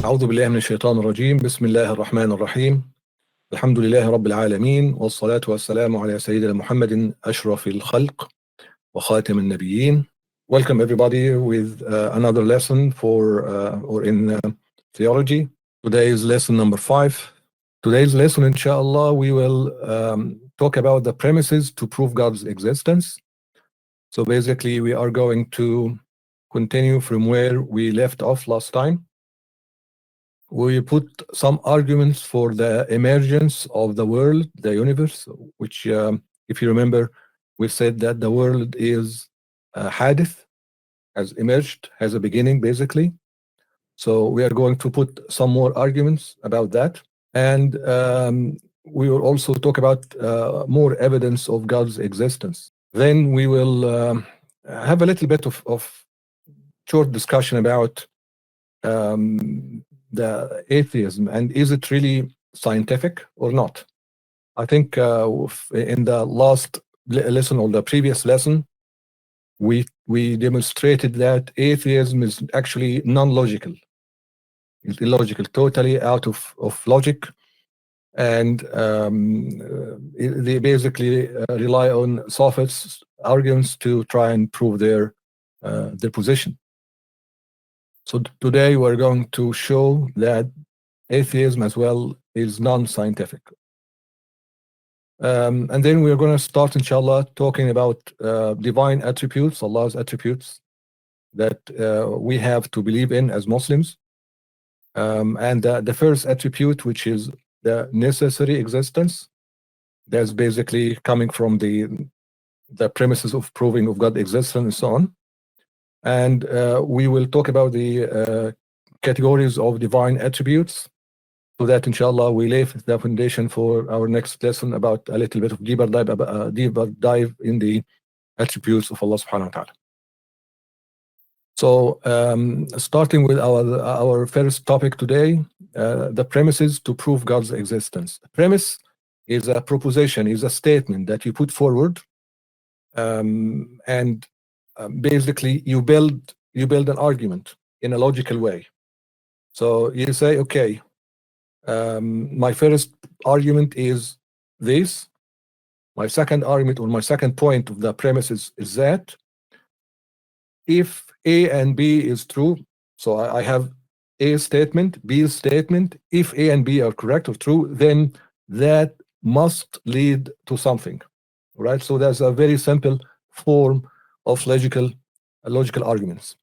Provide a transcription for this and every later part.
أعوذ بالله من الشيطان الرجيم. بسم الله الرحمن الرحيم. الحمد لله رب العالمين، والصلاة والسلام على سيدنا محمد أشرف الخلق وخاتم النبيين. Welcome everybody with another lesson or in theology. Today is lesson number 5. Today's lesson, inshallah, we will talk about the premises to prove God's existence. So basically, we are going to continue from where we left off last time. We put some arguments for the emergence of the world, the universe, which, if you remember, we said that the world is hadith, has emerged, has a beginning, basically. So we are going to put some more arguments about that. And we will also talk about more evidence of God's existence. Then we will have a little bit of short discussion about the atheism, and is it really scientific or not? I think in the last lesson or the previous lesson, we demonstrated that atheism is actually non-logical. It's illogical, totally out of logic, and they basically rely on sophists' arguments to try and prove their position. So today we're going to show that atheism as well is non-scientific. And then we're going to start, inshallah, talking about divine attributes, Allah's attributes that we have to believe in as Muslims. And the first attribute, which is the necessary existence, that's basically coming from the premises of proving of God's existence and so on. And we will talk about the categories of divine attributes, so that inshallah we lay the foundation for our next lesson about a little bit of deeper dive in the attributes of Allah subhanahu wa ta'ala. So starting with our first topic today, the premises to prove God's existence. The premise is a proposition, is a statement that you put forward, and basically you build an argument in a logical way. So you say, okay, my first argument is this. My second argument, or my second point of the premise is that if A and B is true, so I have A statement, B statement. If A and B are correct or true, then that must lead to something, right? So there's a very simple form of logical arguments.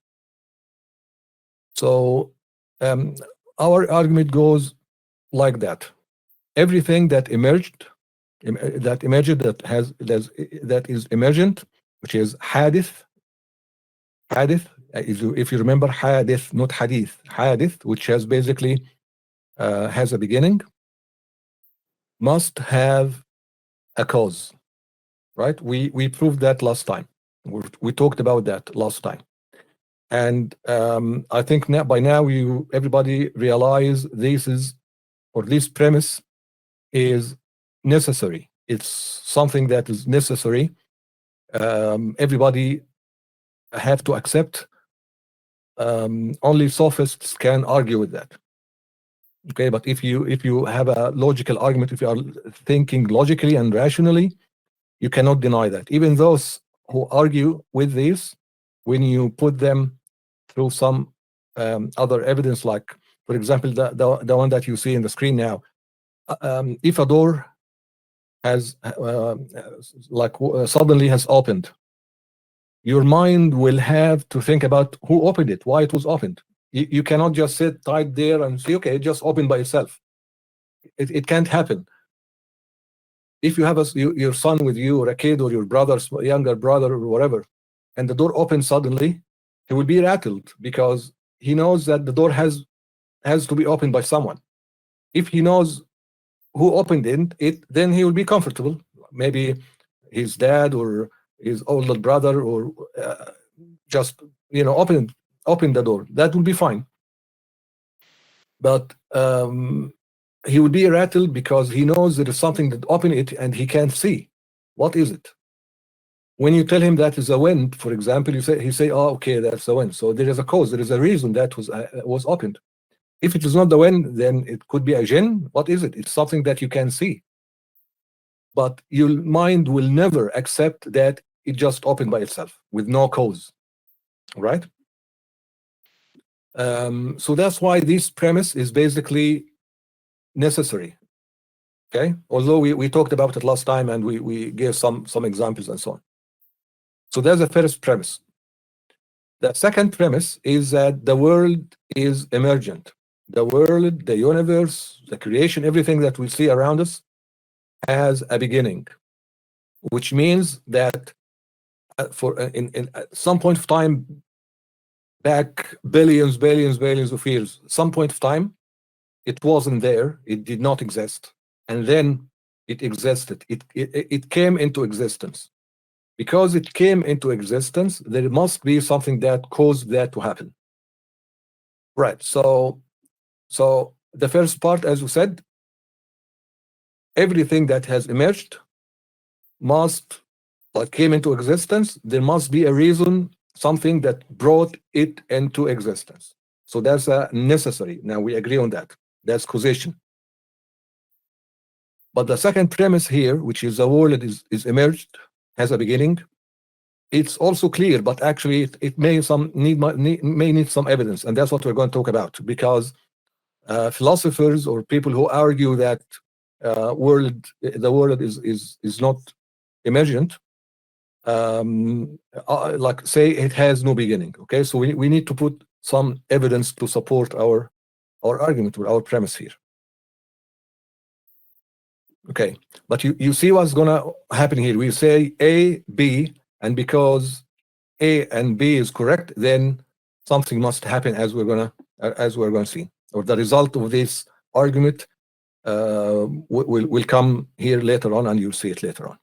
So our argument goes like that: everything that emerged, that is emergent, which is hadith. If you remember, hadith, not hadith. Hadith, which has basically has a beginning, must have a cause, right? We proved that last time. We talked about that last time, and I think by now everybody realize this premise is necessary. It's something that is necessary. Everybody have to accept. Only sophists can argue with that. Okay, but if you have a logical argument, if you are thinking logically and rationally, you cannot deny that. Even those who argue with this, when you put them through some other evidence, like, for example, the one that you see in the screen now, if a door has suddenly has opened, your mind will have to think about who opened it, why it was opened. You cannot just sit right there and say, okay, it just opened by itself. It can't happen. If you have your son with you, or a kid, or your brother's younger brother, or whatever, and the door opens suddenly, he will be rattled, because he knows that the door has to be opened by someone. If he knows who opened it, then he will be comfortable. Maybe his dad or his older brother, or just open the door. That will be fine. But he will be rattled because he knows there is something that opened it and he can't see. What is it? When you tell him that is a wind, for example, he say, oh, okay, that's a wind. So there is a cause, there is a reason that was opened. If it is not the wind, then it could be a jinn. What is it? It's something that you can see. But your mind will never accept that it just opened by itself with no cause, right? So that's why this premise is basically necessary. Okay, although we talked about it last time and we gave some examples and so on. So that's the first premise. The second premise is that the world is emergent. The world, the universe, the creation, everything that we see around us has a beginning, which means that in at some point of time back, billions of years, some point of time, it wasn't there, it did not exist, and then it existed. It came into existence. Because it came into existence, there must be something that caused that to happen. Right. So the first part, as we said, everything that has emerged must, like, came into existence. There must be a reason, something that brought it into existence. So that's a necessary. Now we agree on that. That's causation. But the second premise here, which is the world is emerged, has a beginning, it's also clear, but actually it may need some evidence, and that's what we're going to talk about. Because philosophers or people who argue that the world is not emergent, like say it has no beginning. Okay, so we need to put some evidence to support our argument or our premise here. Okay, but you see what's gonna happen here. We say A, B, and because A and B is correct, then something must happen, as we're gonna see, or the result of this argument will come here later on, and you'll see it later on.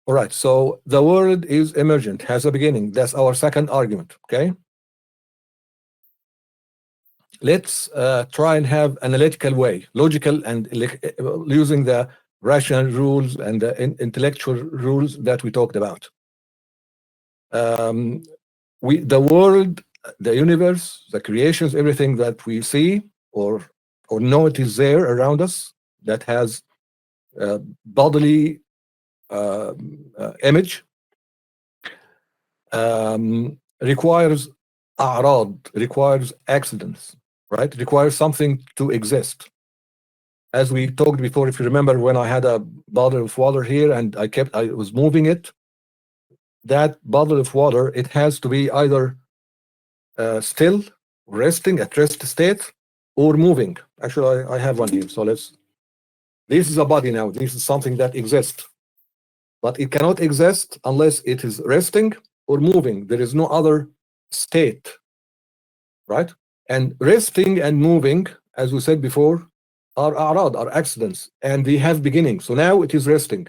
All right, so the world is emergent, has a beginning. That's our second argument. Okay, let's try and have analytical way, logical, and using the rational rules and the intellectual rules that we talked about. The world, the universe, the creations, everything that we see or know it is there around us, that has bodily image, requires a'rad, requires accidents, right? Requires something to exist. As we talked before, if you remember, when I had a bottle of water here and I was moving it, that bottle of water, it has to be either still, resting, at rest state, or moving. Actually, I have one here. So this is a body now. This is something that exists, but it cannot exist unless it is resting or moving. There is no other state, right? And resting and moving, as we said before, are a'rad, are accidents, and they have beginning. So now it is resting.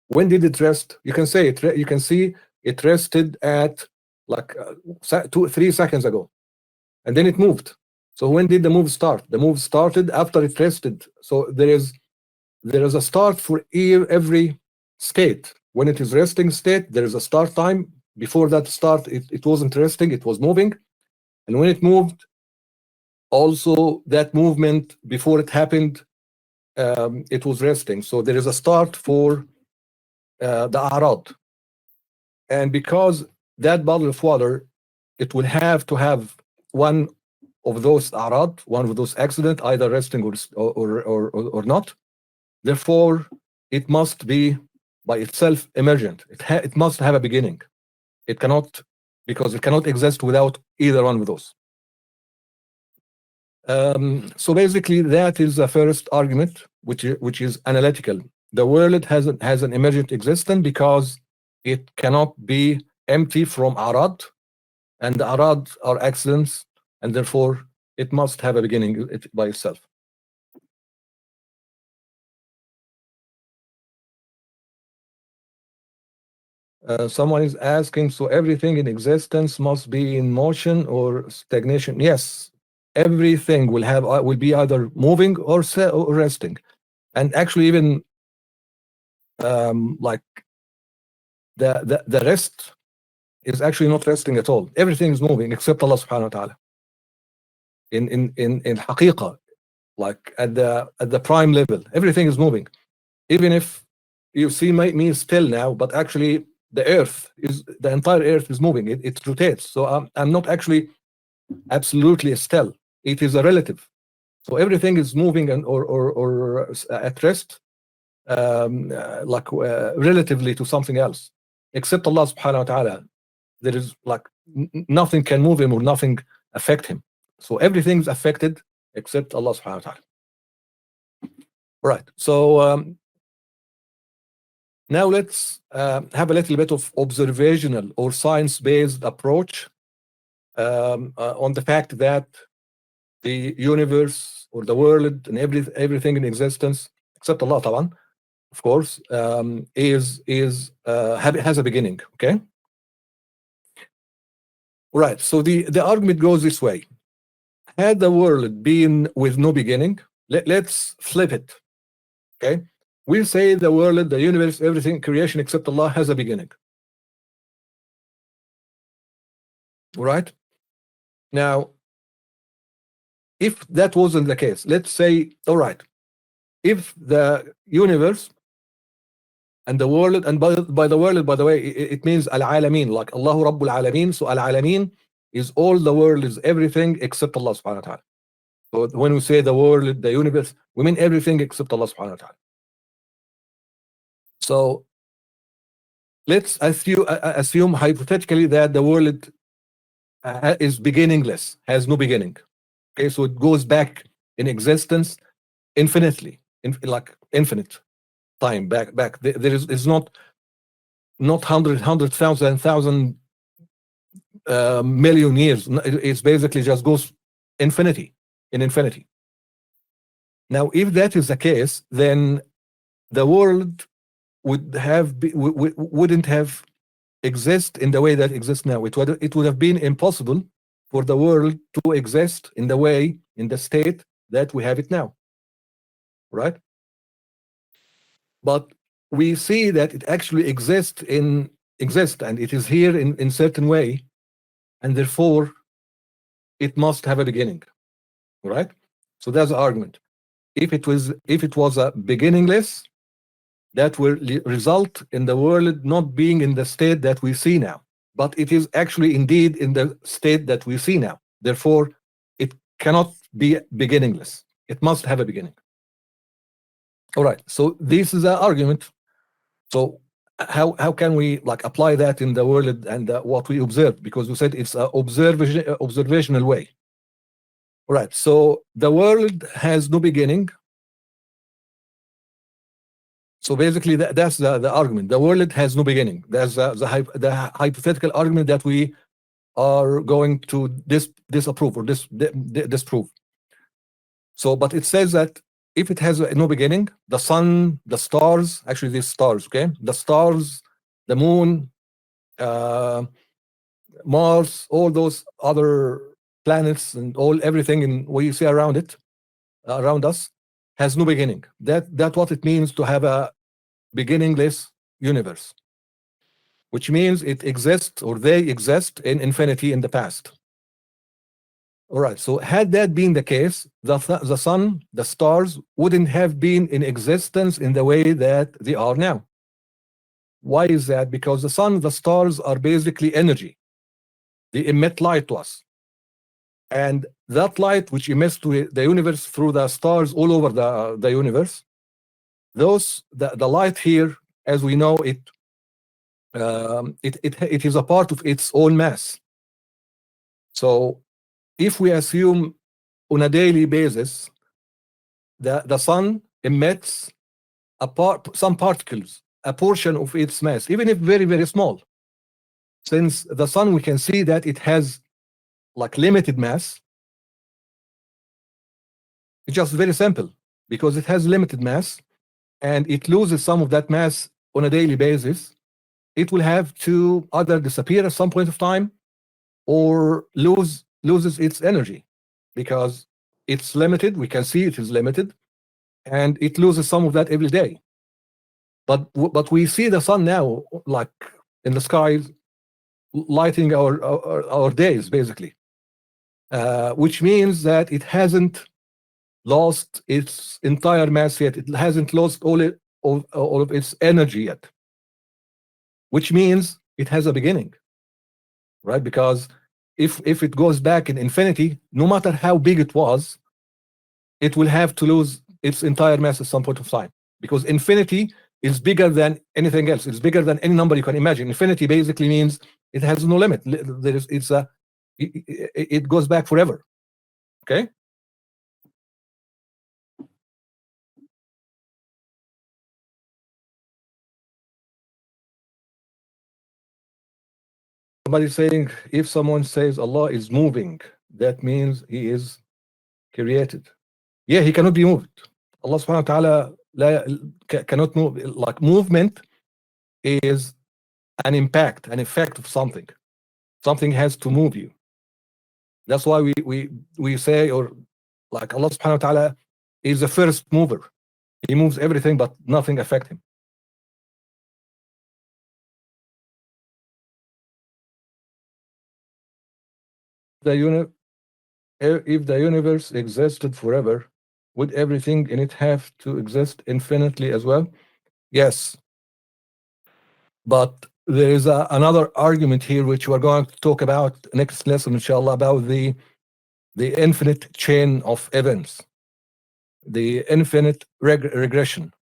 When did it rest? You can say it. You can see it rested at like 2-3 seconds ago, and then it moved. So when did the move start? The move started after it rested. So there is a start for every state. When it is resting state, there is a start time. Before that start, it wasn't resting, it was moving. And when it moved, also that movement, before it happened, it was resting. So there is a start for the a'rad. And because that bottle of water, it will have to have one of those a'rad, one of those accident, either resting or not. Therefore, it must be by itself emergent. It must have a beginning. It cannot, because it cannot exist without either one of those. So basically, that is the first argument, which is analytical. The world has an emergent existence because it cannot be empty from a'rad, and the a'rad are accidents, and therefore it must have a beginning by itself. Someone is asking, so everything in existence must be in motion or stagnation? Yes, everything will be either moving or resting. And actually, even like the rest is actually not resting at all. Everything is moving except Allah subhanahu wa ta'ala. in haqiqa, like at the prime level, everything is moving. Even if you see me still now, but actually the entire earth is moving. It rotates. So I'm not actually absolutely still. It is a relative. So everything is moving and or at rest, relatively to something else, except Allah subhanahu wa ta'ala. There is like nothing can move him or nothing affect him. So everything's affected except Allah subhanahu wa ta'ala. Right. So now let's have a little bit of observational or science-based approach on the fact that the universe or the world and everything in existence, except Allah, طبعا, of course, has a beginning. Okay. Right. So the argument goes this way: had the world been with no beginning, let's flip it. Okay. We say the world, the universe, everything, creation except Allah has a beginning. Right. Now, if that wasn't the case, let's say, all right, if the universe and the world, and by the world, by the way, it means al-alamin, like Allahu Rabbul Alamin. So al-alamin is all the world, is everything except Allah subhanahu wa ta'ala. So when we say the world, the universe, we mean everything except Allah subhanahu wa ta'ala. So let's assume hypothetically that the world is beginningless, has no beginning. Okay, so it goes back in existence infinitely, like infinite time back. There is not 100,000 million years. It's basically just goes infinity in infinity. Now, if that is the case, then the world wouldn't have exist in the way that exists now. It would have been impossible for the world to exist in the state that we have it now, right? But we see that it actually exists and it is here in certain way, and therefore it must have a beginning, right? So that's the argument. If it was a beginningless, that will result in the world not being in the state that we see now, but it is actually indeed in the state that we see now. Therefore, it cannot be beginningless. It must have a beginning. All right. So this is an argument. So how can we like apply that in the world and what we observe? Because we said it's an observational way. All right. So the world has no beginning. So basically, that's the argument. The world has no beginning. That's the hypothetical argument that we are going to disapprove or disprove. So, but it says that if it has no beginning, the sun, the stars, actually these stars, okay, the stars, the moon, Mars, all those other planets and everything in what you see around us has no beginning. That's what it means to have a beginningless universe, which means it exists or they exist in infinity in the past. All right, so had that been the case, the sun, the stars wouldn't have been in existence in the way that they are now. Why is that? Because the sun, the stars are basically energy. They emit light to us. And that light which emits to the universe through the stars all over the universe, the light here, as we know, it is a part of its own mass. So if we assume on a daily basis that the sun emits some particles, a portion of its mass, even if very, very small, since the sun, we can see that it has like limited mass. It's just very simple because it has limited mass and it loses some of that mass on a daily basis. It will have to either disappear at some point of time or loses its energy because it's limited. We can see it is limited and it loses some of that every day. But we see the sun now, like in the sky, lighting our days, basically. which means that it hasn't lost its entire mass yet. It hasn't lost all of its energy yet, which means it has a beginning, right? Because if it goes back in infinity, no matter how big it was, it will have to lose its entire mass at some point of time, because infinity is bigger than anything else. It's bigger than any number you can imagine. Infinity basically means it has no limit. It goes back forever. Okay. Somebody saying, if someone says Allah is moving, that means he is created. Yeah, he cannot be moved. Allah subhanahu wa ta'ala cannot move. Like, movement is an impact, an effect of something. Something has to move you. That's why we say, or like, Allah subhanahu wa ta'ala is the first mover. He moves everything, but nothing affects him. If the universe existed forever, would everything in it have to exist infinitely as well? Yes. But there is another argument here, which we're going to talk about next lesson, inshallah, about the infinite chain of events, the infinite regression.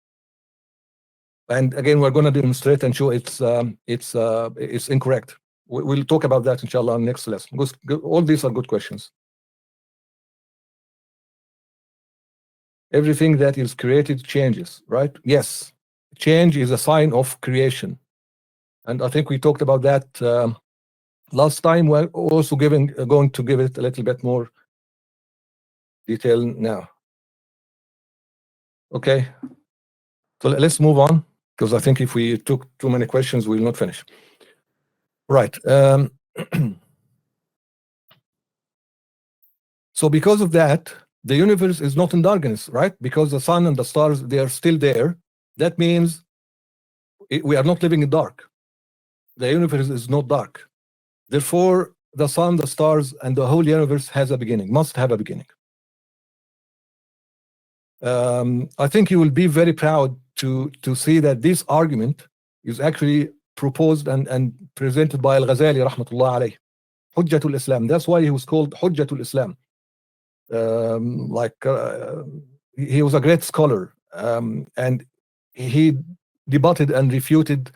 And again, we're going to demonstrate and show it's incorrect. We'll talk about that, inshallah, next lesson. All these are good questions. Everything that is created changes, right? Yes. Change is a sign of creation. And I think we talked about that last time. We're also going to give it a little bit more detail now. Okay. So let's move on, because I think if we took too many questions, we'll not finish. Right. So because of that, the universe is not in darkness, right? Because the sun and the stars, they are still there. That means we are not living in dark. The universe is not dark. Therefore, the sun, the stars, and the whole universe has a beginning, must have a beginning. I think you will be very proud to see that this argument is actually proposed and presented by Al-Ghazali, rahmatullah alayh. Hujjatul Islam. That's why he was called Hujjatul Islam. He was a great scholar, and he debated and refuted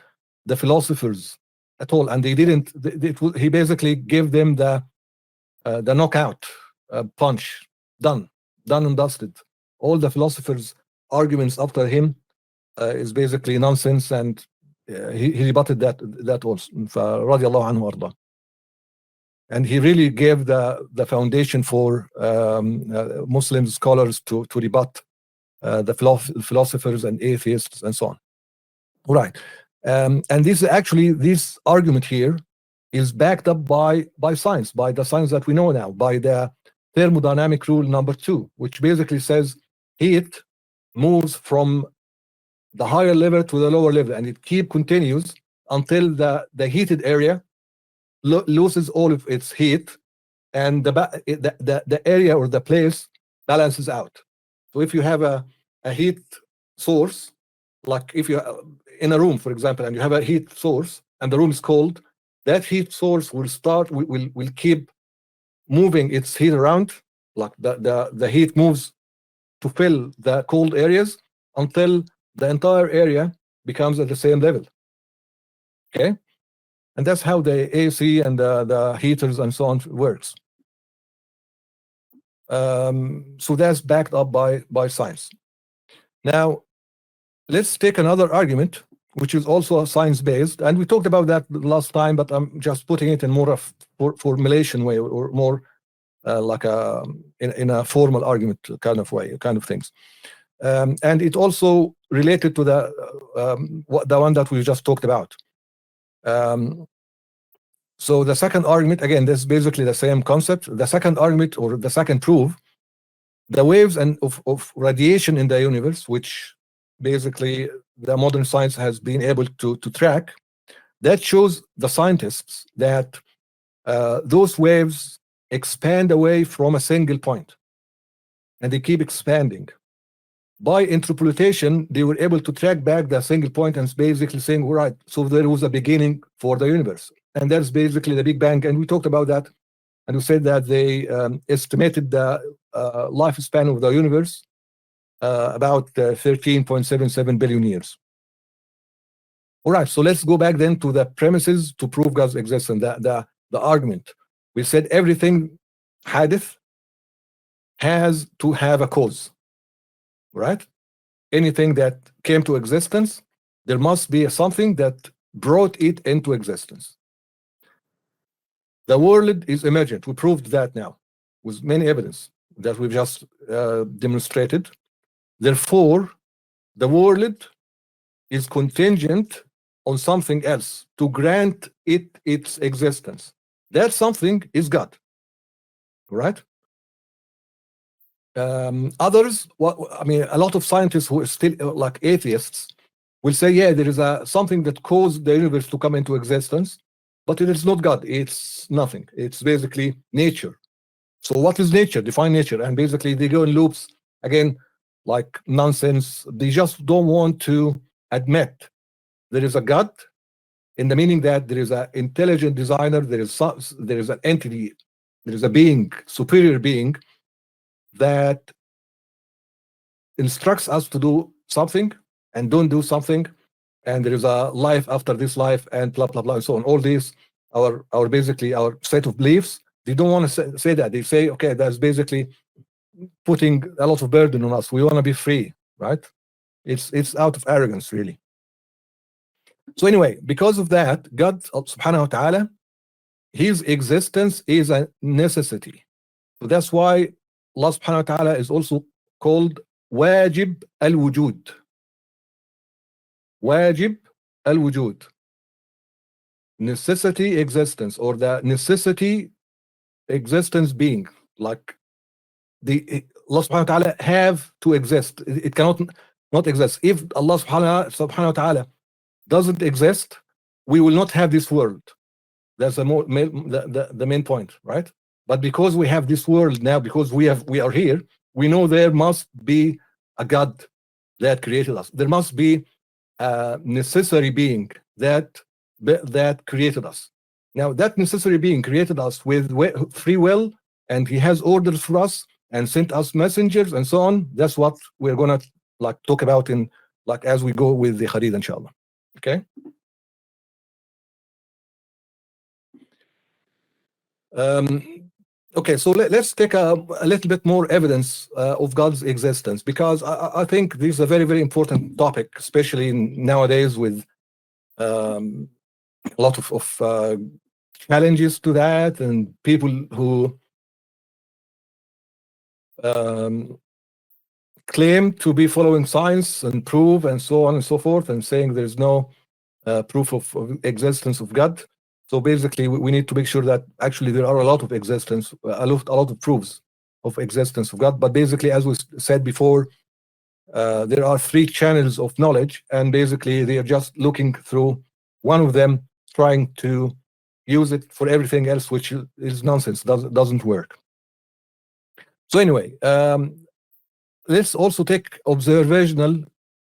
the philosophers at all, and they didn't. He basically gave them the knockout punch. Done and dusted. All the philosophers' arguments after him is basically nonsense, and he rebutted that also. Radiallahu anhu arda. And he really gave the foundation for Muslim scholars to rebut the philosophers and atheists and so on. Right. And this argument here is backed up by science, by the science that we know now, by the thermodynamic rule number 2, which basically says heat moves from the higher level to the lower level, and it continues until the heated area loses all of its heat, and the area or the place balances out. So if you have a heat source, like if you're in a room, for example, and you have a heat source and the room is cold, that heat source will keep moving its heat around, like the heat moves to fill the cold areas until the entire area becomes at the same level. Okay. And that's how the AC and the heaters and so on works. So that's backed up by science. Now, let's take another argument, which is also science-based, and we talked about that last time, but I'm just putting it in more of formulation way, or more like in a formal argument kind of way, kind of things. And it also related to the one that we just talked about. So the second argument, again, this is basically the same concept. The second argument, or the second proof, the waves of radiation in the universe, which basically the modern science has been able to track, that shows the scientists that those waves expand away from a single point, and they keep expanding. By interpolation, they were able to track back the single point and basically saying, all right, so there was a beginning for the universe. And that's basically the Big Bang. And we talked about that. And we said that they estimated the lifespan of the universe about 13.77 billion years. All right, so let's go back then to the premises to prove God's existence, the argument. We said everything hadith has to have a cause, right? Anything that came to existence, there must be something that brought it into existence. The world is emergent. We proved that now with many evidence that we've just demonstrated. Therefore, the world is contingent on something else to grant it its existence. That something is God, right? Others, I mean, a lot of scientists who are still like atheists will say, yeah, there is something that caused the universe to come into existence, but it is not God. It's nothing. It's basically nature. So what is nature? Define nature. And basically they go in loops, again, like nonsense. They just don't want to admit there is a God, in the meaning that there is an intelligent designer, there is an entity, there is a being, superior being, that instructs us to do something and don't do something, and there is a life after this life, and blah blah blah and so on. All these our basically our set of beliefs. They don't want to say that. They say, okay, that's basically putting a lot of burden on us. We want to be free, right? It's out of arrogance, really. So anyway, because of that, God subhanahu wa ta'ala, his existence is a necessity. So that's why Allah subhanahu wa ta'ala is also called wajib al-wujud. Wajib al-wujud. Necessity existence, or the necessity existence being, like the Allah subhanahu wa ta'ala have to exist. It cannot not exist. If Allah subhanahu wa ta'ala doesn't exist, we will not have this world. That's the main point, right? But because we have this world now, because we are here, we know there must be a God that created us. There must be a necessary being that created us. Now that necessary being created us with free will, and he has orders for us and sent us messengers and so on. That's what we're gonna like talk about in like as we go with the Kharida, inshallah. Okay. Okay, so let's take a little bit more evidence of God's existence, because I think this is a very, very important topic, especially nowadays with a lot of challenges to that, and people who claim to be following science and prove and so on and so forth, and saying there's no proof of existence of God. So basically, we need to make sure that actually there are a lot of existence, a lot of proofs of existence of God. But basically, as we said before, there are 3 channels of knowledge, and basically they are just looking through one of them, trying to use it for everything else, which is nonsense, doesn't work. So anyway, let's also take observational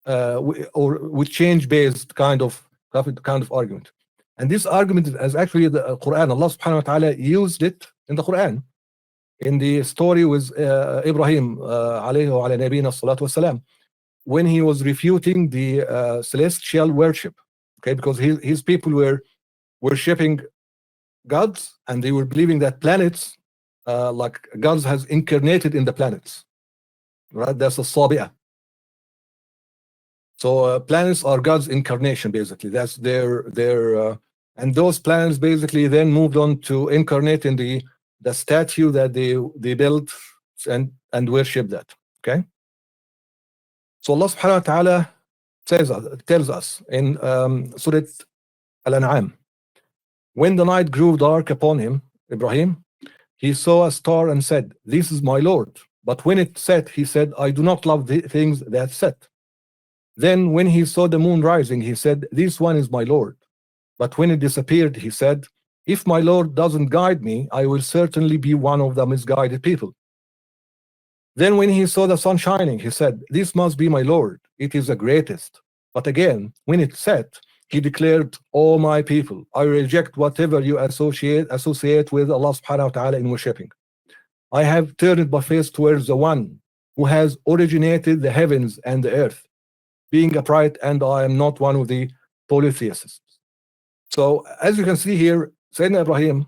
or with change-based kind of argument. And this argument is actually the Quran. Allah subhanahu wa ta'ala used it in the Quran, in the story with Ibrahim alayhi wa ala nabiyina salatu wasalam, when he was refuting the celestial worship. Okay, because his people were worshipping gods, and they were believing that planets, like gods has incarnated in the planets. Right, that's a sabi'ah. So planets are God's incarnation, basically. That's their and those planets basically then moved on to incarnate in the statue that they built and worship that. Okay. So Allah subhanahu wa ta'ala tells us in Surah Al-An'am, when the night grew dark upon him, Ibrahim, he saw a star and said, "This is my Lord." But when it set, he said, "I do not love the things that set." Then when he saw the moon rising, he said, "This one is my Lord." But when it disappeared, he said, If my Lord doesn't guide me, I will certainly be one of the misguided people. Then when he saw the sun shining, he said, this must be my Lord. It is the greatest. But again, when it set, he declared, O my people, I reject whatever you associate with Allah subhanahu wa ta'ala in worshipping. I have turned my face towards the one who has originated the heavens and the earth, being upright, and I am not one of the polytheists. So as you can see here, Sayyidina Ibrahim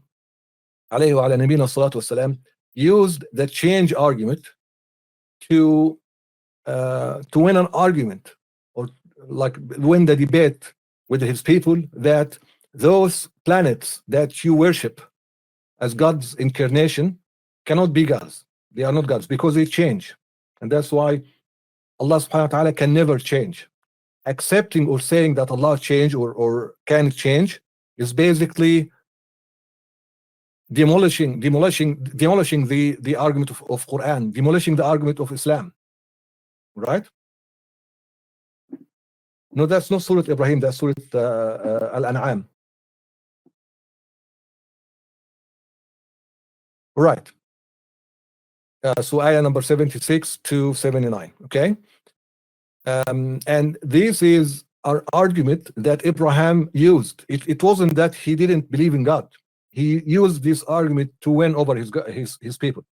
alayhi wa ala nabiyina salatu wasalam used the change argument to win an argument, or like win the debate with his people, that those planets that you worship as God's incarnation cannot be gods. They are not gods because they change. And that's why Allah subhanahu wa ta'ala can never change. Accepting or saying that Allah change or can change is basically demolishing the argument of Quran, demolishing the argument of Islam. Right? No, that's not Surah Ibrahim, that's Surah Al-An'am. Right. So ayah number 76 to 79. Okay. And this is our argument that Abraham used. It wasn't that he didn't believe in God. He used this argument to win over his people.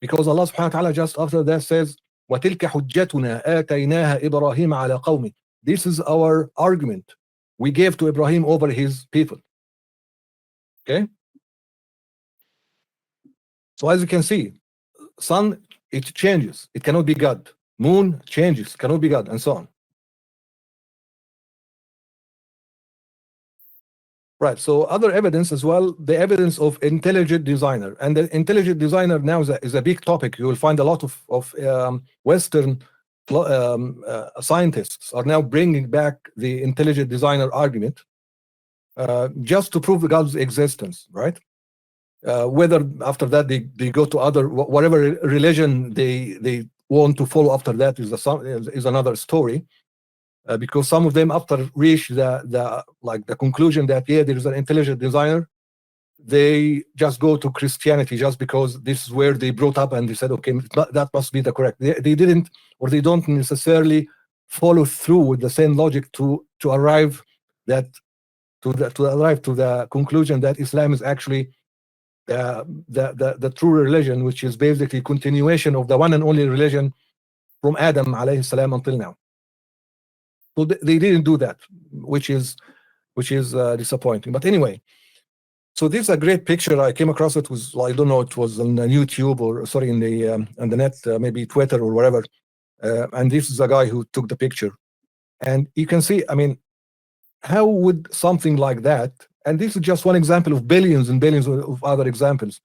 Because Allah subhanahu wa ta'ala just after that says, وَتِلْكَ حُجَّتُنَا آتَيْنَاهَا إِبْرَاهِيمَ عَلَى قَوْمِ. This is our argument we gave to Ibrahim over his people. Okay. So as you can see, sun, it changes, it cannot be God. Moon changes, cannot be God, and so on. Right, so other evidence as well, the evidence of intelligent designer. And the intelligent designer now is a big topic. You will find a lot of Western scientists are now bringing back the intelligent designer argument just to prove God's existence, right? Whether after that they go to other, whatever religion they want to follow after that is another story. Because some of them after reach the conclusion that yeah, there is an intelligent designer, they just go to Christianity just because this is where they brought up, and they said, okay, that must be the correct. They didn't, or they don't necessarily follow through with the same logic to arrive to the conclusion that Islam is actually the true religion, which is basically continuation of the one and only religion from Adam alayhi salam until now. So they didn't do that, which is disappointing. But anyway, so this is a great picture. I came across it, was, I don't know, it was on YouTube or sorry, on the net, maybe Twitter or whatever. And this is a guy who took the picture, and you can see, I mean, how would something like that, and this is just one example of billions and billions of other examples,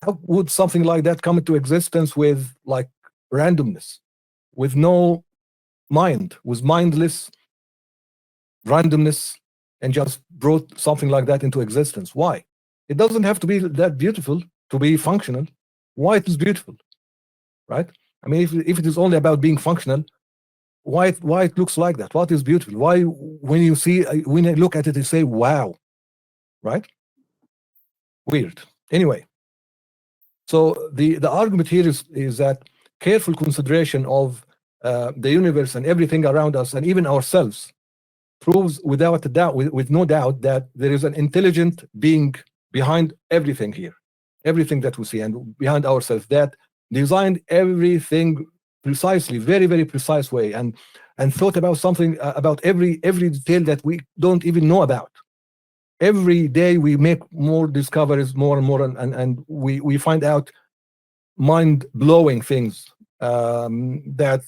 how would something like that come into existence with like randomness, with no mind, with mindless randomness, and just brought something like that into existence? Why? It doesn't have to be that beautiful to be functional. Why it is beautiful, right? I mean, if it is only about being functional, why it looks like that? What is beautiful? Why when you look at it, you say, wow, right? Weird. Anyway, so the argument here is that careful consideration of the universe and everything around us, and even ourselves, proves without a doubt, with no doubt, that there is an intelligent being behind everything here, everything that we see, and behind ourselves, that designed everything precisely, very, very precise way, and thought about something, about every detail that we don't even know about. Every day we make more discoveries, more and more, and we find out mind-blowing things that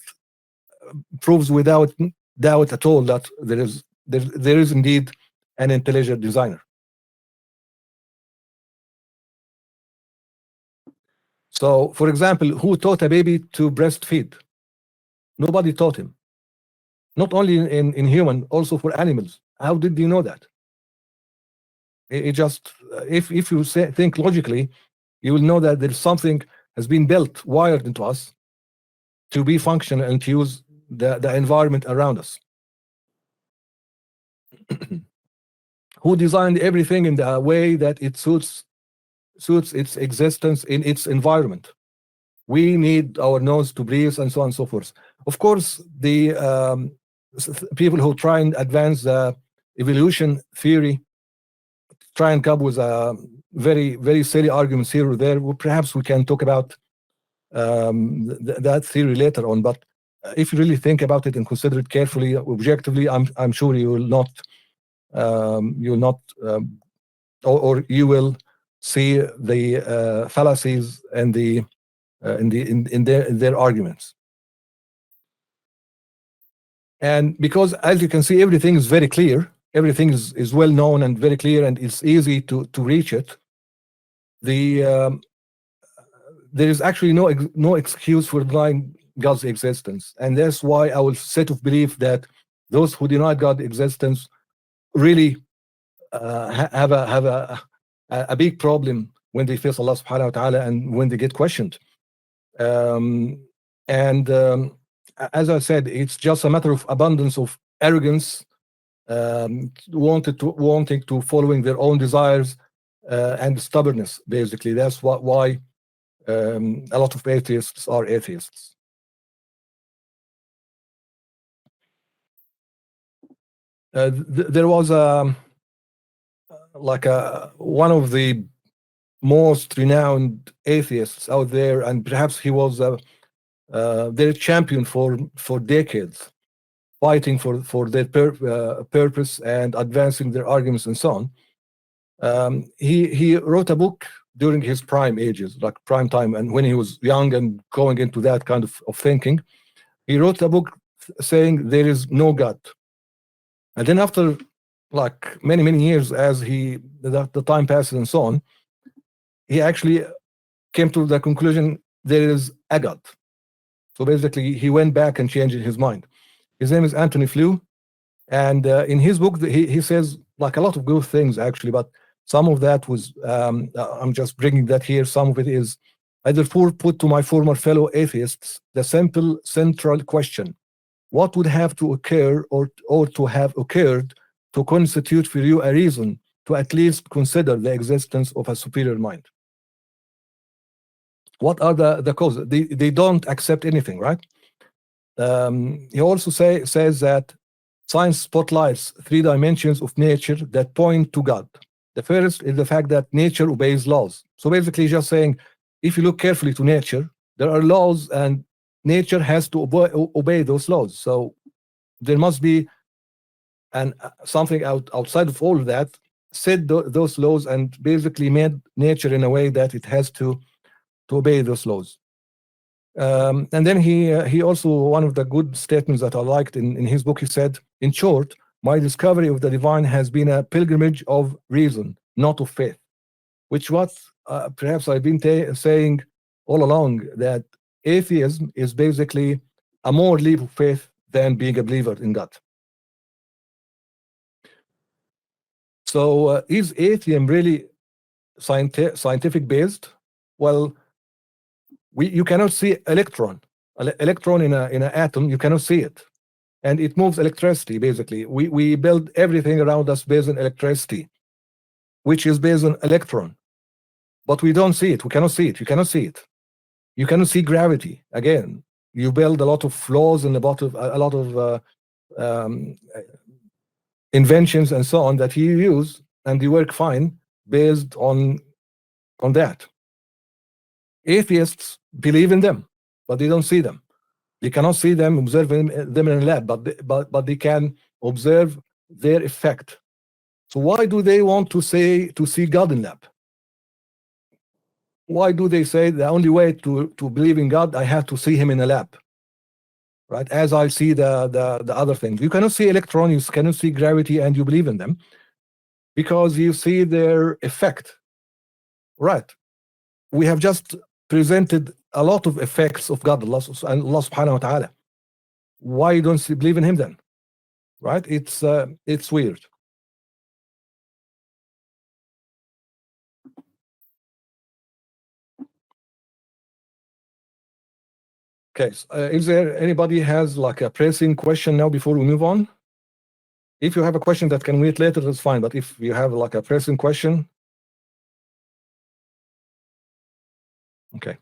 proves without doubt at all that there is indeed an intelligent designer. So, for example, who taught a baby to breastfeed? Nobody taught him. Not only in human, also for animals. How did you know that? It just, if you think logically, you will know that there's something has been built, wired into us to be functional and to use the environment around us. who designed everything in the way that it suits its existence in its environment. We need our nose to breathe, and so on and so forth. Of course, the people who try and advance the evolution theory try and come with very, very silly arguments here or there. Well, perhaps we can talk about that theory later on. But if you really think about it and consider it carefully, objectively, I'm sure you will not, or you will see the fallacies and in their arguments. And because, as you can see, everything is very clear, everything is well known and very clear, and it's easy to reach it. There is actually no excuse for denying God's existence, and that's why our set of belief that those who deny God's existence really have a big problem when they face Allah subhanahu wa ta'ala and when they get questioned. As I said, it's just a matter of abundance of arrogance, wanting to following their own desires, and stubbornness. Basically, that's why a lot of atheists are atheists. There was one of the most renowned atheists out there, and perhaps he was their champion for decades, fighting for their purpose and advancing their arguments and so on. He wrote a book during his prime ages, like prime time, and when he was young and going into that kind of thinking. He wrote a book saying there is no God. And then after like many years, as the time passes and so on, he actually came to the conclusion there is a God. So basically, he went back and changed his mind. His name is Anthony Flew, and in his book, he says like a lot of good things actually, but some of that was I'm just bringing that here. Some of it is I therefore put to my former fellow atheists the simple central question: what would have to occur or to have occurred to constitute for you a reason to at least consider the existence of a superior mind? What are the causes? They don't accept anything, right? He also says that science spotlights three dimensions of nature that point to God. The first is the fact that nature obeys laws. So basically, just saying, if you look carefully to nature, there are laws, and nature has to obey those laws. So there must be something outside of all of that set those laws and basically made nature in a way that it has to obey those laws. And then he also, one of the good statements that I liked in his book, he said, in short, my discovery of the divine has been a pilgrimage of reason, not of faith, which was perhaps I've been saying all along, that atheism is basically a more leap of faith than being a believer in God. So is atheism really scientific based? Well, you cannot see electron in an atom. You cannot see it, and it moves electricity. Basically, we build everything around us based on electricity, which is based on electron, but we don't see it. We cannot see it. You cannot see it. You cannot see gravity. Again, you build a lot of laws and a lot of inventions and so on that you use, and they work fine based on that. Atheists believe in them, but they don't see them. They cannot see them, observe them in a lab, but they can observe their effect. So why do they want to see God in lab? Why do they say the only way to believe in God, I have to see him in a lab? Right? As I see the other things. You cannot see electrons, you cannot see gravity, and you believe in them because you see their effect. Right. We have just presented a lot of effects of God, Allah subhanahu wa ta'ala. Why don't you believe in him then? Right? It's weird. Okay, is there anybody has like a pressing question now before we move on? If you have a question that can wait later, that's fine. But if you have like a pressing question, okay.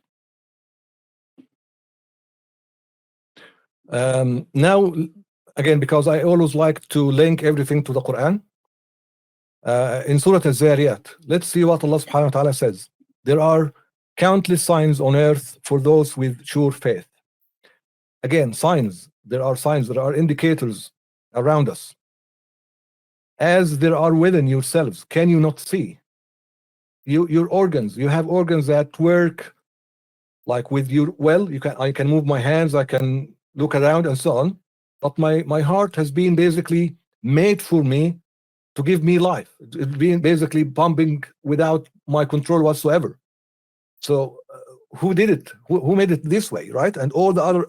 Now, again, because I always like to link everything to the Quran, in Surah Al-Zariyat, let's see what Allah subhanahu wa ta'ala says. There are countless signs on earth for those with sure faith. Again, signs. There are signs, there are indicators around us. As there are within yourselves, can you not see? Your organs, you have organs that work like with your, well, I can move my hands, I can look around and so on, but my heart has been basically made for me to give me life. It's been basically pumping without my control whatsoever. So who did it? Who made it this way, right? And all the other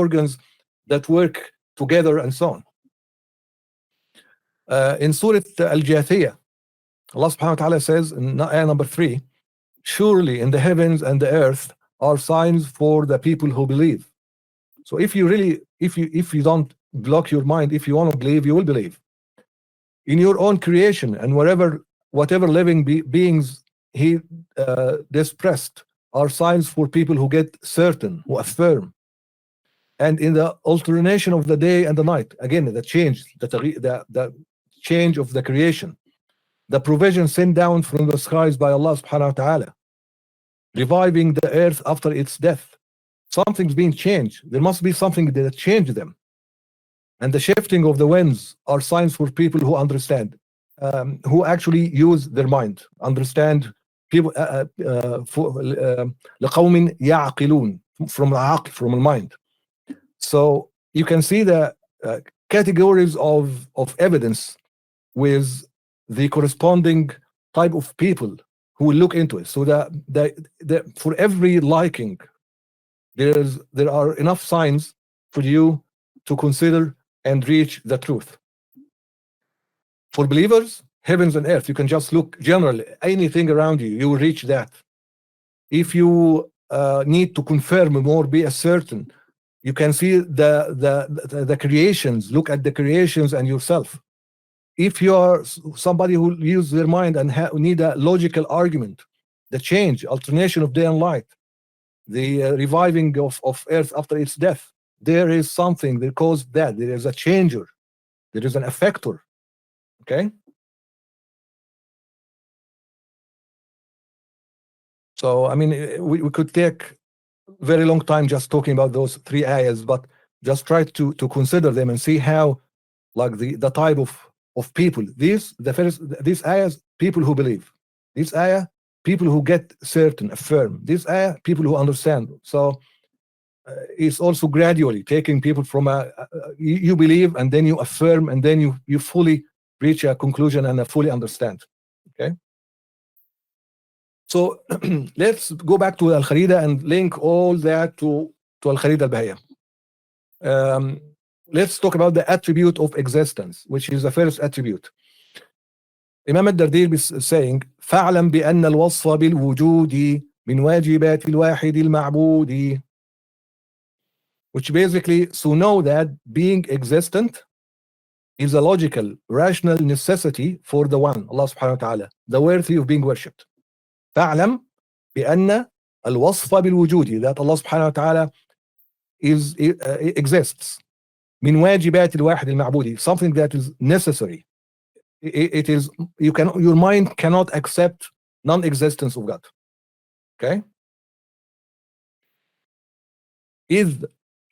organs that work together and so on. In Surah Al-Jathiyah, Allah subhanahu wa ta'ala says in ayah number 3, surely in the heavens and the earth are signs for the people who believe. So if you really, if you don't block your mind, if you want to believe, you will believe. In your own creation and whatever living beings he expressed are signs for people who get certain, who affirm. And in the alternation of the day and the night, again, the change, the change of the creation, the provision sent down from the skies by Allah subhanahu wa ta'ala, reviving the earth after its death. Something's being changed. There must be something that changed them. And the shifting of the winds are signs for people who understand, who actually use their mind, understand. People لقوم يعقلون, from the mind. So you can see the categories of evidence with the corresponding type of people who will look into it. So that for every liking, there are enough signs for you to consider and reach the truth. For believers, heavens and earth, you can just look generally, anything around you, you will reach that. If you need to confirm more, be certain, you can see the creations, look at the creations and yourself. If you are somebody who uses their mind and need a logical argument, the change, alternation of day and light, the reviving of earth after its death, there is something that caused that. There is a changer, there is an effector. Okay, so I mean, we could take very long time just talking about those 3 ayahs, but just try to consider them and see how, like the type of people. These ayahs, people who believe. This ayah, people who get certain, affirm. This ayah, people who understand. So it's also gradually taking people from you believe and then you affirm and then you fully reach a conclusion and fully understand. Okay, so let's go back to Al-Kharida and link all that to Al-Kharida al-Bahiya. Let's talk about the attribute of existence, which is the first attribute. Imam al-Dardir is saying فَاعْلَمْ بِأَنَّ الْوَصْفَ بِالْوُجُودِ مِنْ وَاجِبَاتِ الْوَاحِدِ الْمَعْبُودِ, which basically, so know that being existent is a logical, rational necessity for the one, Allah subhanahu wa ta'ala, the worthy of being worshipped. فَاعْلَمْ بِأَنَّ الْوَصْفَ بِالْوُجُودِ, that Allah subhanahu wa ta'ala exists. من واجبات الواحد المعبود, something that is necessary. It is, your mind cannot accept non-existence of God. Okay,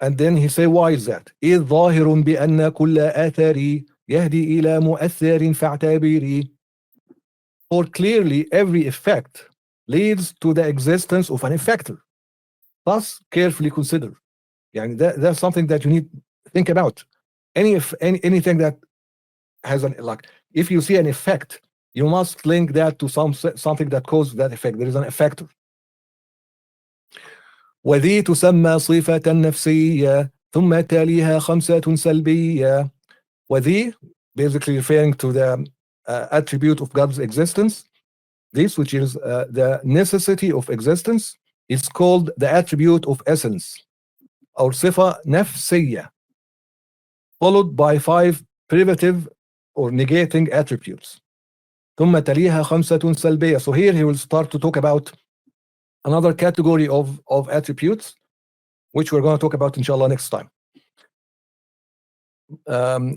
and then he say, why is that? إذ ظاهر بأن كل آثار يهدي إلى مؤثر فاعتبري. For clearly every effect leads to the existence of an effector. Thus carefully consider. Yani that's something that you need to think about. Anything that has an, like, if you see an effect, you must link that to something that causes that effect. There is an effector. وذي تسمى صفة نفسية ثم تليها خمسة سلبية. وذي, basically referring to the attribute of God's existence. This, which is the necessity of existence, is called the attribute of essence, or صفة نفسية, followed by 5 privative or negating attributes. ثم تليها خمسة سلبية. So here he will start to talk about another category of attributes, which we're going to talk about inshallah next time.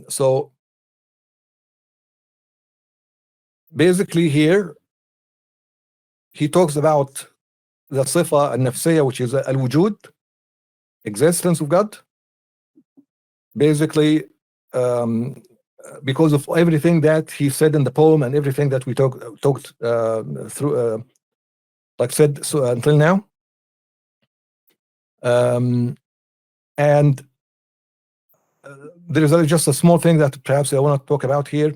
So basically here he talks about the صفة النفسية, which is al-wujud, existence of God. Basically, because of everything that he said in the poem and everything that we talked through, like said, so until now. And there is just a small thing that perhaps I want to talk about here.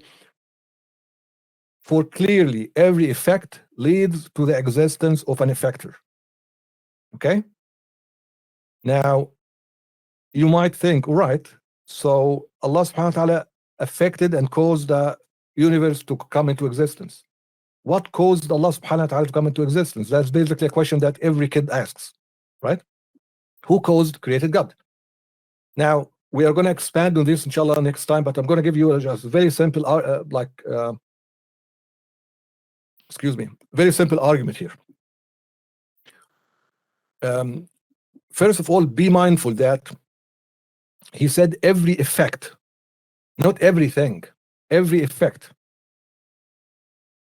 For clearly, every effect leads to the existence of an effector. Okay? Now, you might think, all right, so Allah subhanahu wa ta'ala affected and caused the universe to come into existence. What caused Allah subhanahu wa ta'ala to come into existence? That's basically a question that every kid asks, right? Who created God? Now, we are going to expand on this inshallah next time, but I'm going to give you just a very simple, very simple argument here. First of all, be mindful that he said every effect, not everything, every effect,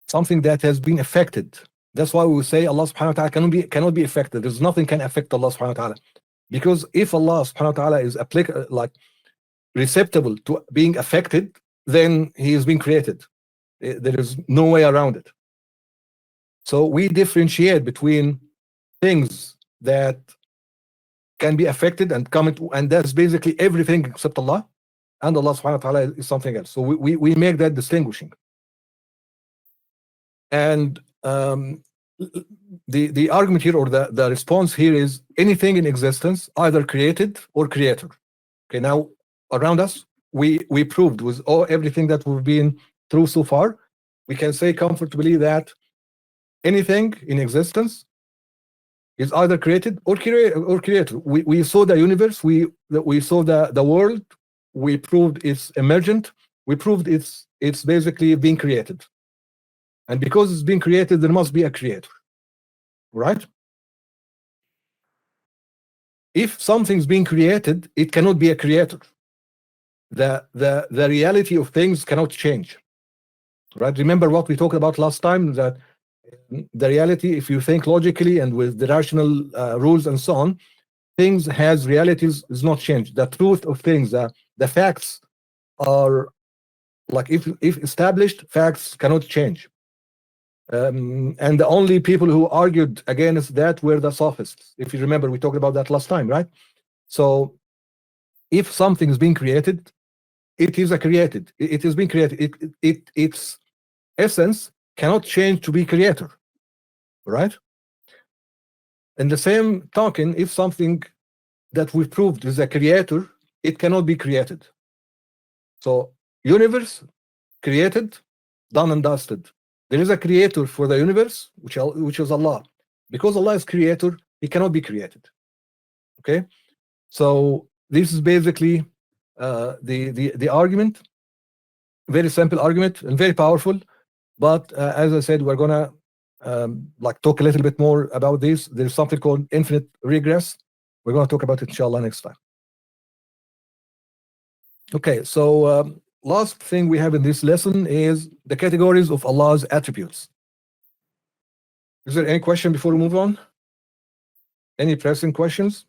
something that has been affected. That's why we say Allah subhanahu wa ta'ala cannot be affected. There's nothing can affect Allah subhanahu wa ta'ala, because if Allah subhanahu wa ta'ala is receptible to being affected, then he is being created. There is no way around it. So we differentiate between things that can be affected and come into, and that's basically everything except Allah, and Allah subhanahu wa ta'ala is something else. So we make that distinguishing. And the argument here, or the response here, is anything in existence, either created or creator. Okay, now around us, we proved with everything that we've been through so far, we can say comfortably that anything in existence is either created or creator. We saw the universe, we saw the world, we proved it's emergent, we proved it's basically being created. And because it's being created, there must be a creator, right? If something's being created, it cannot be a creator. The reality of things cannot change, right? Remember what we talked about last time, that the reality, if you think logically and with the rational rules and so on, things has realities is not changed. The truth of things, the facts are like, if established, facts cannot change. And the only people who argued against that were the sophists. If you remember, we talked about that last time, right? So if something is being created, it is created. It is being created. Its essence cannot change to be creator, right? In the same token, if something that we proved is a creator, it cannot be created. So universe created, done and dusted. There is a creator for the universe, which is Allah. Because Allah is creator, he cannot be created. Okay, so this is basically the argument. Very simple argument and very powerful. But as I said, we're gonna talk a little bit more about this. There's something called infinite regress. We're gonna talk about it inshallah next time. Okay, so last thing we have in this lesson is the categories of Allah's attributes. Is there any question before we move on? Any pressing questions?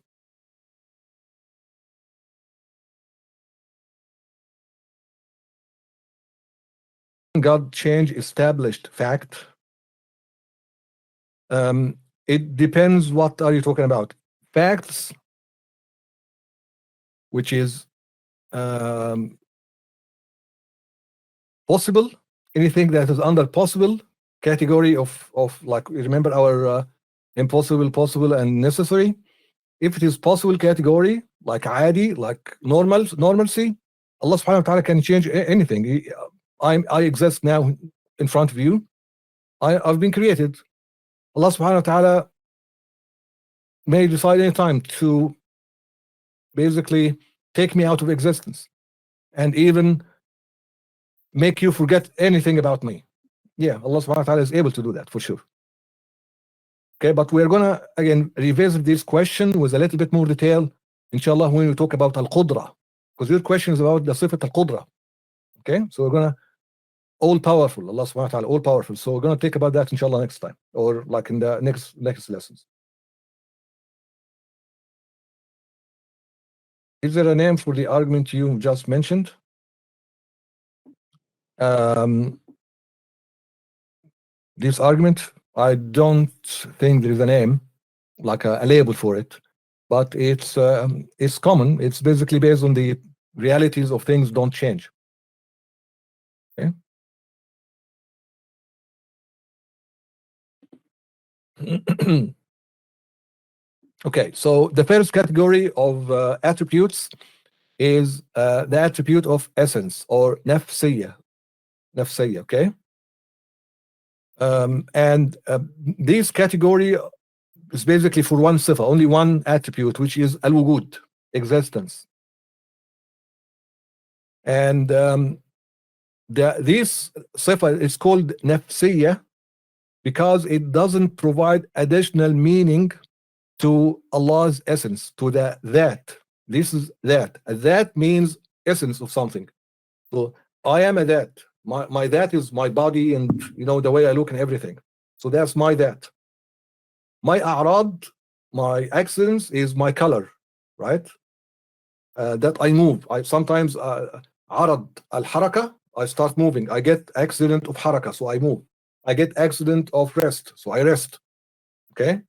God change established fact. It depends, what are you talking about? Facts, which is possible, anything that is under possible category of like, remember our impossible, possible, and necessary. If it is possible category, like adi, like normalcy, Allah subhanahu wa ta'ala can change anything. I exist now in front of you. I've been created. Allah subhanahu wa ta'ala may decide any time to basically take me out of existence. And even make you forget anything about me. Yeah, Allah subhanahu wa ta'ala is able to do that for sure. Okay, but we're gonna again revisit this question with a little bit more detail, inshallah, when we talk about al-Qudra, because your question is about the sifat al-Qudra. Okay, so we're gonna all powerful, Allah subhanahu wa ta'ala, all powerful. So we're gonna talk about that inshallah next time, or like in the next lessons. Is there a name for the argument you just mentioned? This argument, I don't think there is a name, like a label for it, but it's common. It's basically based on the realities of things don't change. Okay. Okay, so the first category of attributes is the attribute of essence, or nafsiyya. Okay. And this category is basically for one sifa, only one attribute, which is al-wujud, existence. And this sifa is called nafsiyya because it doesn't provide additional meaning to Allah's essence, to the that. This is that. That means essence of something. So I am a that. My that is my body, and the way I look and everything. So that's my that. My a'rad, my accidents, is my color, right? That I move. I sometimes arad al-haraka, I start moving. I get accident of haraka, so I move. I get accident of rest, so I rest. Okay.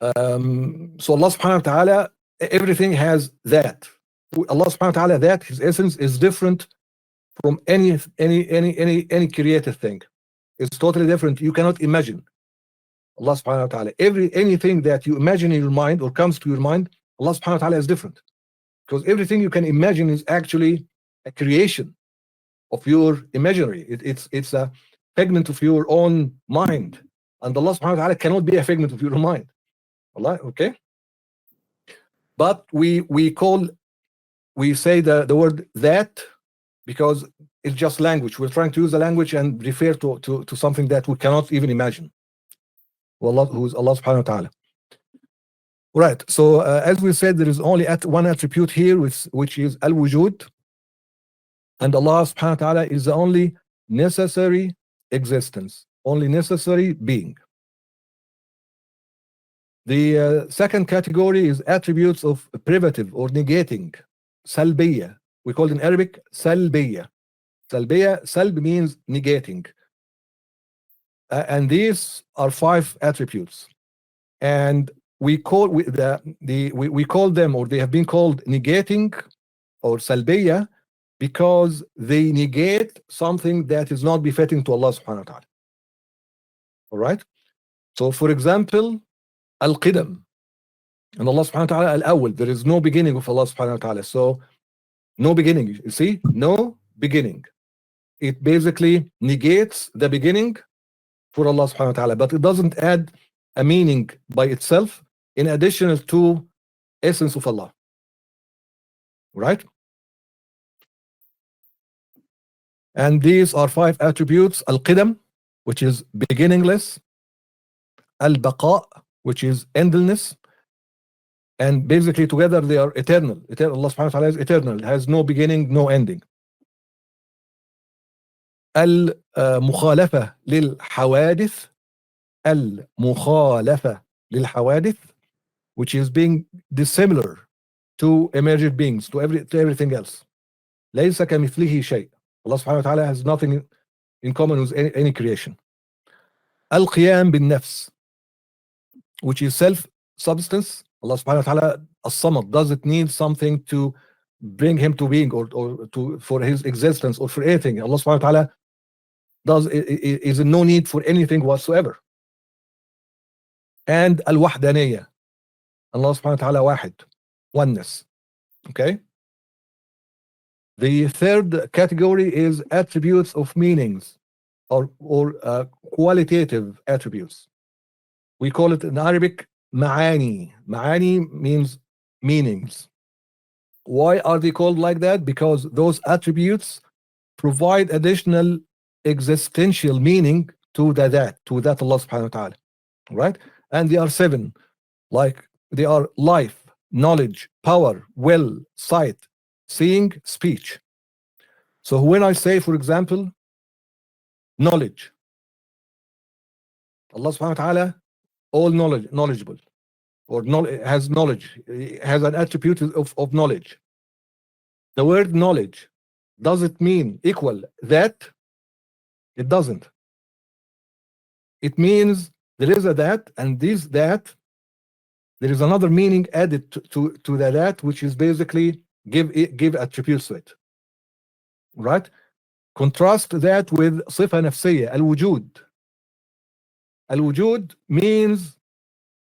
So Allah subhanahu wa ta'ala, everything has that. Allah subhanahu wa ta'ala, that his essence is different from any created thing. It's totally different. You cannot imagine Allah subhanahu wa ta'ala. Anything that you imagine in your mind or comes to your mind, Allah subhanahu wa ta'ala is different, because everything you can imagine is actually a creation of your imaginary. It's a figment of your own mind, and Allah subhanahu wa ta'ala cannot be a figment of your mind. Allah, okay. But we say the word that because it's just language. We're trying to use the language and refer to something that we cannot even imagine. Allah, who is Allah subhanahu wa ta'ala. Right. So as we said, there is only one attribute here, which is al-wujud, and Allah subhanahu wa ta'ala is the only necessary existence, only necessary being. The second category is attributes of privative or negating, salbiya. We call it in Arabic salbiya. Salb means negating. And these are 5 attributes. And we call them, or they have been called negating or salbiya, because they negate something that is not befitting to Allah subhanahu wa ta'ala. All right. So for example, al-qidam, and Allah subhanahu wa ta'ala al-awwal, there is no beginning of Allah subhanahu wa ta'ala. So no beginning, you see, no beginning. It basically negates the beginning for Allah subhanahu wa ta'ala, but it doesn't add a meaning by itself in addition to essence of Allah. Right? And these are 5 attributes: al-qidam, which is beginningless; al-baqa, which is endless, and basically together they are eternal. Allah subhanahu wa ta'ala is eternal, has no beginning, no ending. Al-mukhalafa lil-hawadith, which is being dissimilar to emergent beings, to everything else. ليس كمثله شيء. Allah subhanahu wa ta'ala has nothing in common with any creation. Al-qiyam bin-nafs, which is self-substance. Allah subhanahu wa ta'ala as-samad, doesn't need something to bring him to being, or for his existence, or for anything. Allah subhanahu wa ta'ala is in no need for anything whatsoever. And al-wahdaniyya, Allah subhanahu wa ta'ala wahid, oneness. Okay. The third category is attributes of meanings, or qualitative attributes. We call it in Arabic ma'ani. Ma'ani means meanings. Why are they called like that? Because those attributes provide additional existential meaning to that Allah subhanahu wa ta'ala, right? And they are 7, like they are life, knowledge, power, will, sight, seeing, speech. So when I say, for example, knowledge, Allah subhanahu wa ta'ala, all knowledgeable, or has knowledge, has an attribute of knowledge. The word knowledge, does it mean equal that? It doesn't. It means there is a that, and this that, there is another meaning added to the that, which is basically give attributes to it, right? Contrast that with صفة نفسية, al-wujud. Al-wujud means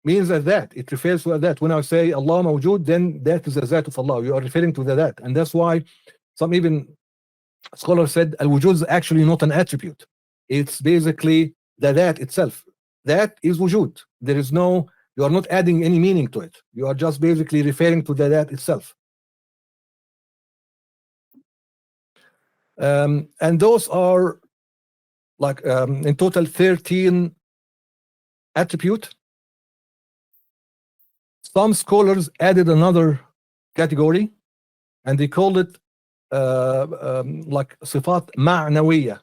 that. It refers to that. When I say Allah mawjud, then that is the that of Allah. You are referring to the that. And that's why some even scholars said al-wujud is actually not an attribute. It's basically the that itself. That is wujud. There is no, you are not adding any meaning to it. You are just basically referring to the that itself. And those are like in total 13 attributes. Some scholars added another category, and they called it like صفات معنوية.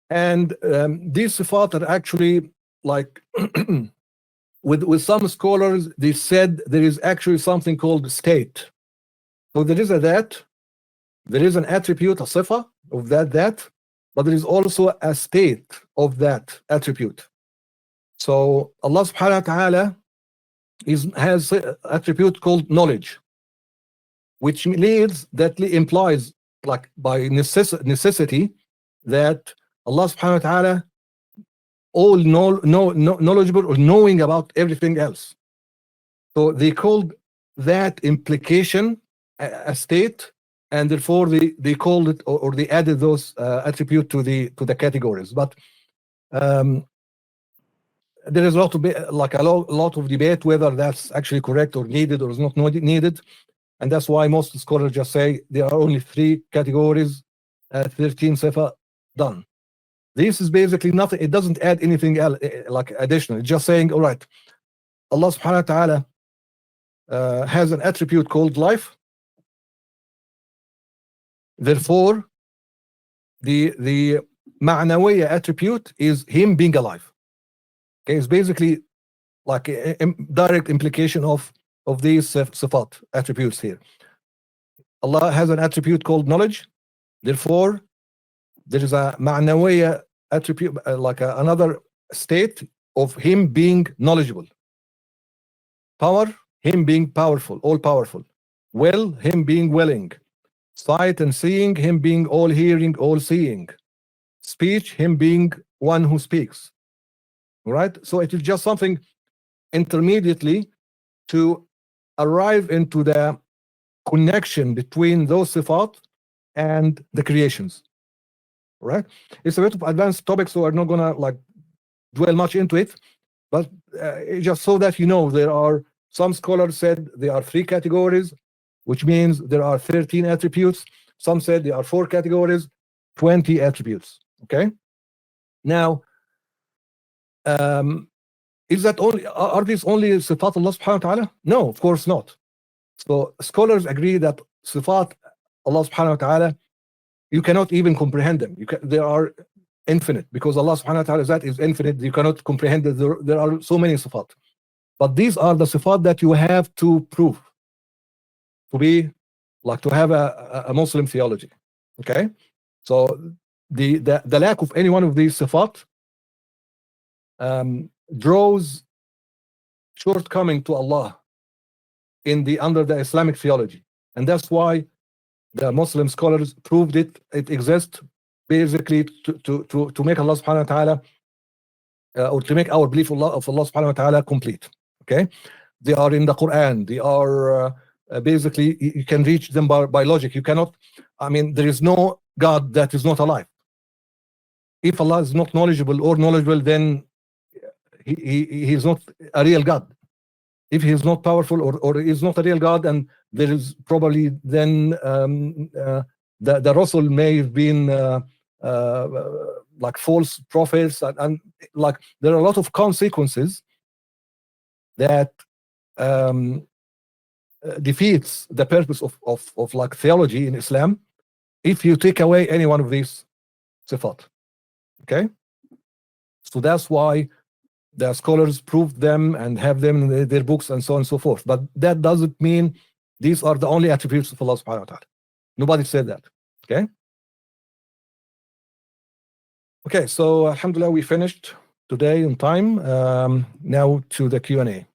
And these صفات are actually like with some scholars, they said there is actually something called state. So there is a that, there is an attribute, a صفة of that, but there is also a state of that attribute. So Allah subhanahu wa ta'ala has an attribute called knowledge, which leads, that implies, like by necessity, that Allah subhanahu wa ta'ala all knowledgeable or knowing about everything else. So they called that implication a state, and therefore they called it, or they added those attribute to the categories. But there is a lot of debate whether that's actually correct or needed or is not needed, and that's why most scholars just say there are only 3 categories, 13 sifa, done. This is basically nothing. It doesn't add anything else, like additional. It's just saying, all right, Allah subhanahu wa ta'ala has an attribute called life. Therefore, the ma'nawiyya attribute is him being alive. Okay, it's basically like a direct implication of these sifat attributes here. Allah has an attribute called knowledge. Therefore, there is a ma'nawiyya attribute, like another state of him being knowledgeable. Power, him being powerful, all powerful. Will, him being willing. Sight and seeing, him being all hearing, all seeing. Speech, him being one who speaks. Right? So it is just something intermediately to arrive into the connection between those sifat and the creations. Right? It's a bit of advanced topic, so I'm not gonna like dwell much into it, but just so that you know, there are some scholars said there are 3 categories, which means there are 13 attributes. Some said there are 4 categories, 20 attributes. Okay. Now, is that only, are these only sifat Allah subhanahu wa ta'ala? No, of course not. So scholars agree that sifat Allah subhanahu wa ta'ala, you cannot even comprehend them. They are infinite, because Allah subhanahu wa ta'ala that is infinite. You cannot comprehend it. There are so many sifat. But these are the sifat that you have to prove to be, like, to have a Muslim theology. Okay? So the lack of any one of these sifat draws shortcoming to Allah under the Islamic theology, and that's why the Muslim scholars proved it exists, basically to make Allah subhanahu wa ta'ala or to make our belief of Allah subhanahu wa ta'ala complete. Okay, they are in the Quran. They are basically, you can reach them by logic. You cannot, I mean, there is no God that is not alive. If Allah is not knowledgeable, then he is not a real God. If he is not powerful or is not a real God, and there is probably then the Rasul may have been like false prophets, and like there are a lot of consequences that defeats the purpose of like theology in Islam if you take away any one of these sifat. Okay, so that's why the scholars proved them and have them in their books and so on and so forth. But that doesn't mean these are the only attributes of Allah subhanahu wa ta'ala. Nobody said that. Okay. Okay, so alhamdulillah, we finished today on time. Now to the Q&A.